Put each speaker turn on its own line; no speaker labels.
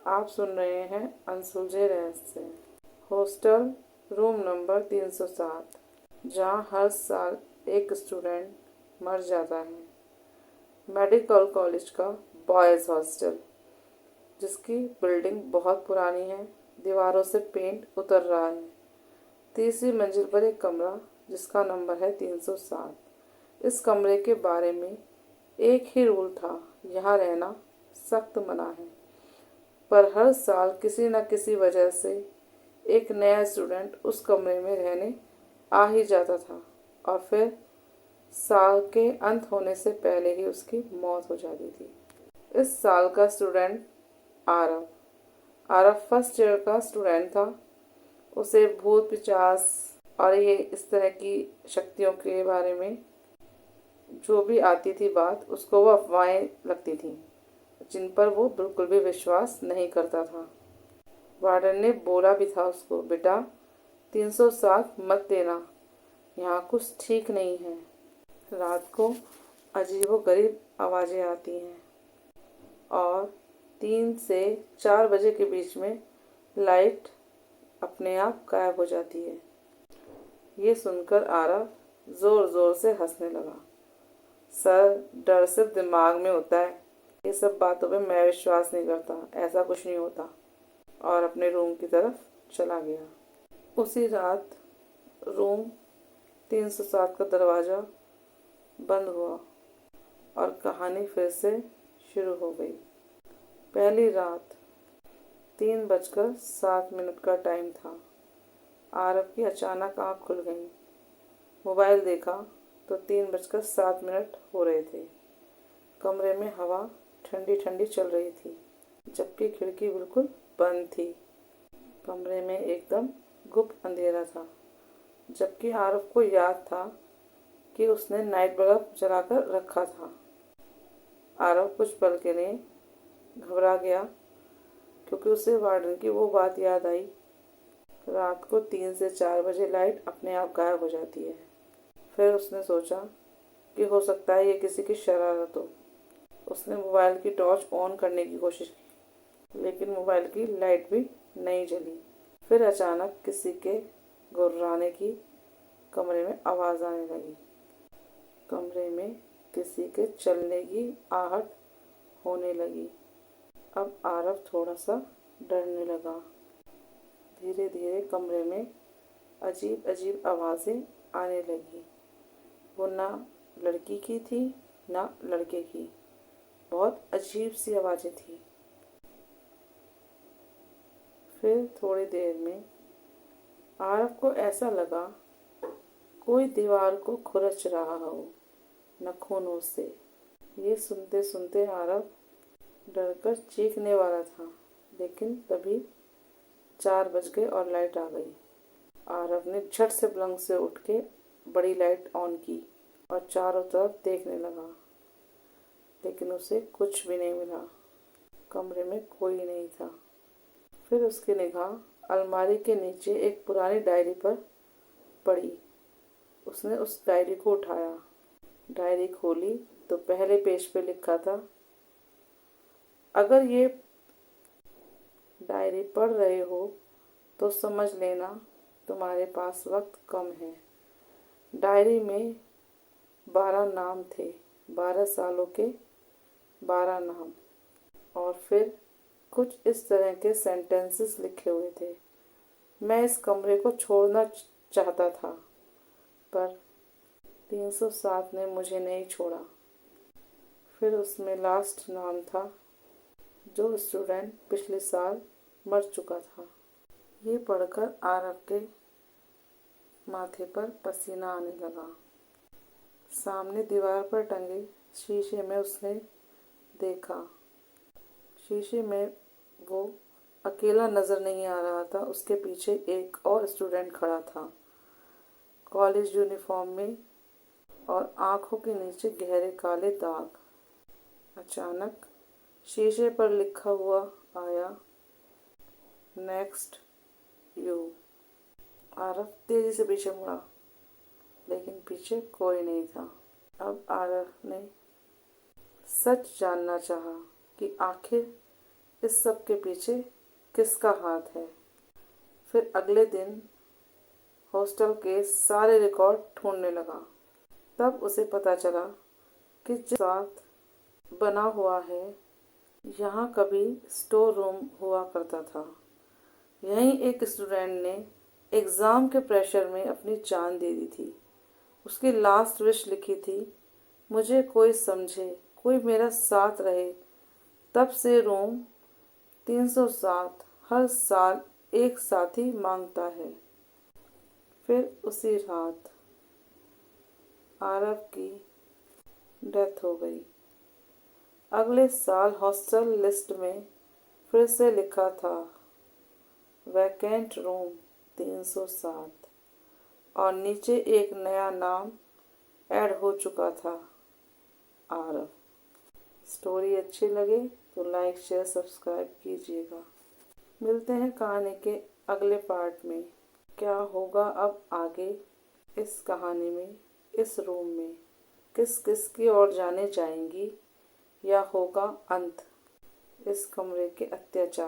आप सुन रहे हैं अनसुलझे रहस्य। हॉस्टल रूम नंबर 307, जहां हर साल एक स्टूडेंट मर जाता है। मेडिकल कॉलेज का बॉयज़ हॉस्टल, जिसकी बिल्डिंग बहुत पुरानी है, दीवारों से पेंट उतर रहा है। तीसरी मंजिल पर एक कमरा जिसका नंबर है 307। इस कमरे के बारे में एक ही रूल था, यहाँ रहना सख्त मना है। पर हर साल किसी न किसी वजह से एक नया स्टूडेंट उस कमरे में रहने आ ही जाता था और फिर साल के अंत होने से पहले ही उसकी मौत हो जाती थी। इस साल का student Aarav Aarav first year का स्टूडेंट था। उसे भूत पिचास और ये इस तरह की शक्तियों के बारे में जो भी आती थी बात, उसको वो अफवाहें लगती थी, जिन पर वो बिल्कुल भी विश्वास नहीं करता था। वार्डन ने बोला भी था उसको, बेटा 307 मत देना, यहाँ कुछ ठीक नहीं है। रात को अजीबोगरीब आवाज़ें आती हैं और 3 से 4 बजे के बीच में लाइट अपने आप गायब हो जाती है। ये सुनकर आरव ज़ोर ज़ोर से हंसने लगा। सर, डर सिर्फ दिमाग में होता है, ये सब बातों पे मैं विश्वास नहीं करता, ऐसा कुछ नहीं होता। और अपने रूम की तरफ चला गया। उसी रात रूम 307 का दरवाज़ा बंद हुआ और कहानी फिर से शुरू हो गई। पहली रात 3:07 का टाइम था। आरव की अचानक आँख खुल गई। मोबाइल देखा तो 3:07 हो रहे थे। कमरे में हवा ठंडी ठंडी चल रही थी, जबकि खिड़की बिल्कुल बंद थी। कमरे में एकदम गुप्त अंधेरा था, जबकि आरव को याद था कि उसने नाइट बल्ब जलाकर रखा था। आरव कुछ पल के लिए घबरा गया, क्योंकि उसे वार्डन की वो बात याद आई, रात को 3 से 4 बजे लाइट अपने आप गायब हो जाती है। फिर उसने सोचा कि हो सकता है ये किसी की शरारत हो। उसने मोबाइल की टॉर्च ऑन करने की कोशिश की, लेकिन मोबाइल की लाइट भी नहीं जली। फिर अचानक किसी के गुर्राने की कमरे में आवाज़ आने लगी। कमरे में किसी के चलने की आहट होने लगी। अब आरव थोड़ा सा डरने लगा। धीरे धीरे कमरे में अजीब अजीब आवाज़ें आने लगी। वो ना लड़की की थी ना लड़के की, बहुत अजीब सी आवाज़ें थी। फिर थोड़ी देर में आरव को ऐसा लगा कोई दीवार को खुरच रहा हो नाखूनों से। ये सुनते सुनते आरव डरकर चीखने वाला था, लेकिन तभी 4 बज गए और लाइट आ गई। आरव ने झट से पलंग से उठ के बड़ी लाइट ऑन की और चारों तरफ देखने लगा, लेकिन उसे कुछ भी नहीं मिला। कमरे में कोई नहीं था। फिर उसकी निगाह अलमारी के नीचे एक पुरानी डायरी पर पड़ी। उसने उस डायरी को उठाया। डायरी खोली तो पहले पेज पे लिखा था, अगर ये डायरी पढ़ रहे हो तो समझ लेना तुम्हारे पास वक्त कम है। डायरी में 12 नाम थे, 12 सालों के 12 नाम। और फिर कुछ इस तरह के सेंटेंसेस लिखे हुए थे, मैं इस कमरे को छोड़ना चाहता था, पर 307 ने मुझे नहीं छोड़ा। फिर उसमें लास्ट नाम था, जो स्टूडेंट पिछले साल मर चुका था। ये पढ़कर आरव के माथे पर पसीना आने लगा। सामने दीवार पर टंगे शीशे में उसने देखा। शीशे में वो अकेला नजर नहीं आ रहा था, उसके पीछे एक और स्टूडेंट खड़ा था, कॉलेज यूनिफॉर्म में और आंखों के नीचे गहरे काले दाग। अचानक शीशे पर लिखा हुआ आया, नेक्स्ट यू। आरव तेजी से पीछे मुड़ा, लेकिन पीछे कोई नहीं था। अब आरव ने सच जानना चाहा कि आखिर इस सब के पीछे किसका हाथ है। फिर अगले दिन हॉस्टल के सारे रिकॉर्ड ढूंढने लगा। तब उसे पता चला कि जिस साथ बना हुआ है यहाँ कभी स्टोर रूम हुआ करता था। यहीं एक स्टूडेंट ने एग्ज़ाम के प्रेशर में अपनी जान दे दी थी। उसकी लास्ट विश लिखी थी, मुझे कोई समझे, कोई मेरा साथ रहे। तब से रूम 307 हर साल एक साथी मांगता है। फिर उसी रात आरव की डेथ हो गई। अगले साल हॉस्टल लिस्ट में फिर से लिखा था वैकेंट रूम 307 और नीचे एक नया नाम ऐड हो चुका था, आरव। स्टोरी अच्छी लगे तो लाइक शेयर सब्सक्राइब कीजिएगा। मिलते हैं कहानी के अगले पार्ट में। क्या होगा अब आगे इस कहानी में, इस रूम में किस किस की ओर जाने जाएंगी या होगा अंत इस कमरे के अत्याचार।